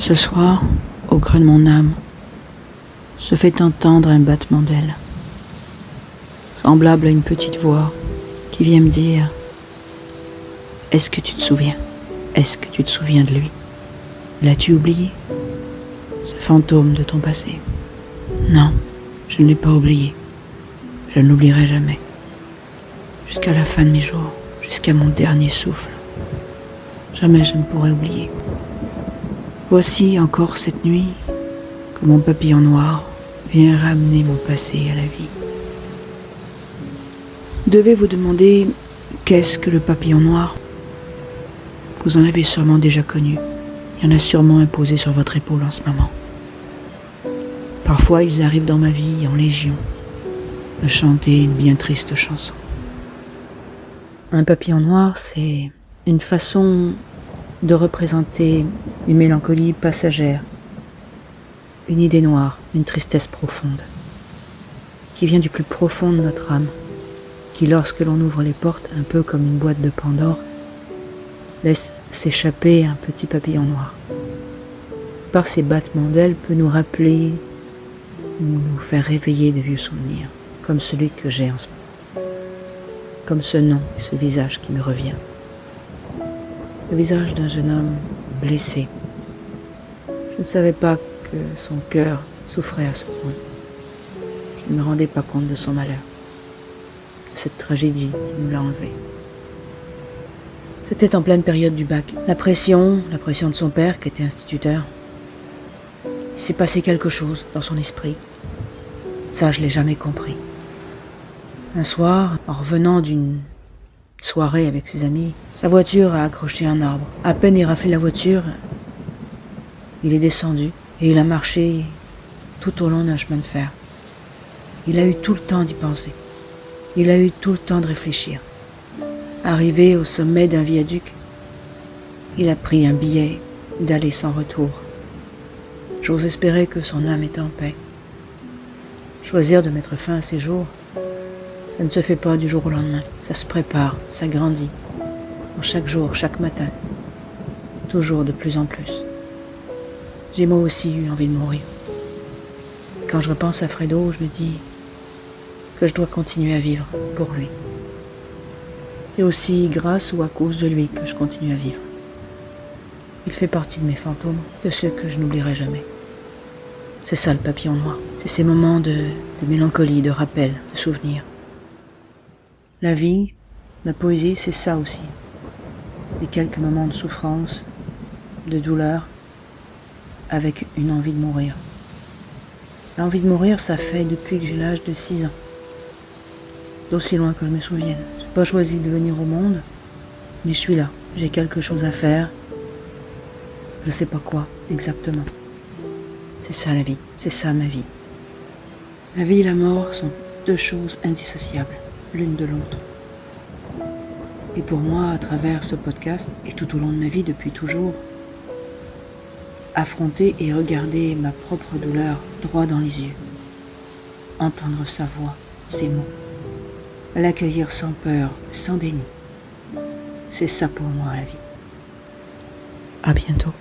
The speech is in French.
Ce soir, au creux de mon âme, se fait entendre un battement d'ailes, semblable à une petite voix qui vient me dire « Est-ce que tu te souviens? Est-ce que tu te souviens de lui? L'as-tu oublié? Ce fantôme de ton passé? Non, je ne l'ai pas oublié. Je ne l'oublierai jamais. Jusqu'à la fin de mes jours, jusqu'à mon dernier souffle. Jamais je ne pourrai oublier. Voici encore cette nuit que mon papillon noir vient ramener mon passé à la vie. Devez vous demander qu'est-ce que le papillon noir? Vous en avez sûrement déjà connu. Il y en a sûrement un posé sur votre épaule en ce moment. Parfois, ils arrivent dans ma vie en légion, à chanter une bien triste chanson. Un papillon noir, c'est une façon de représenter une mélancolie passagère, une idée noire, une tristesse profonde, qui vient du plus profond de notre âme, qui, lorsque l'on ouvre les portes, un peu comme une boîte de Pandore, laisse s'échapper un petit papillon noir. Par ses battements d'ailes, peut nous rappeler ou nous faire réveiller de vieux souvenirs, comme celui que j'ai en ce moment, comme ce nom et ce visage qui me revient. Le visage d'un jeune homme blessé. Je ne savais pas que son cœur souffrait à ce point. Je ne me rendais pas compte de son malheur, de cette tragédie qui nous l'a enlevé. C'était en pleine période du bac. La pression de son père qui était instituteur. Il s'est passé quelque chose dans son esprit. Ça, je l'ai jamais compris. Un soir, en revenant d'une soirée avec ses amis, sa voiture a accroché un arbre. À peine il raflé la voiture, il est descendu et il a marché tout au long d'un chemin de fer. Il a eu tout le temps d'y penser. Il a eu tout le temps de réfléchir. Arrivé au sommet d'un viaduc, il a pris un billet d'aller sans retour. J'ose espérer que son âme est en paix. Choisir de mettre fin à ses jours, ça ne se fait pas du jour au lendemain. Ça se prépare, ça grandit. Chaque jour, chaque matin. Toujours de plus en plus. J'ai moi aussi eu envie de mourir. Quand je repense à Fredo, je me dis que je dois continuer à vivre pour lui. C'est aussi grâce ou à cause de lui que je continue à vivre. Il fait partie de mes fantômes, de ceux que je n'oublierai jamais. C'est ça le papillon noir. C'est ces moments de mélancolie, de rappel, de souvenirs. La vie, la poésie, c'est ça aussi. Des quelques moments de souffrance, de douleur, avec une envie de mourir. L'envie de mourir, ça fait depuis que j'ai l'âge de 6 ans. D'aussi loin que je me souvienne. Je n'ai pas choisi de venir au monde, mais je suis là. J'ai quelque chose à faire. Je ne sais pas quoi exactement. C'est ça la vie, c'est ça ma vie. La vie et la mort sont deux choses indissociables, l'une de l'autre. Et pour moi, à travers ce podcast, et tout au long de ma vie depuis toujours, affronter et regarder ma propre douleur droit dans les yeux, entendre sa voix, ses mots, l'accueillir sans peur, sans déni. C'est ça pour moi la vie. À bientôt.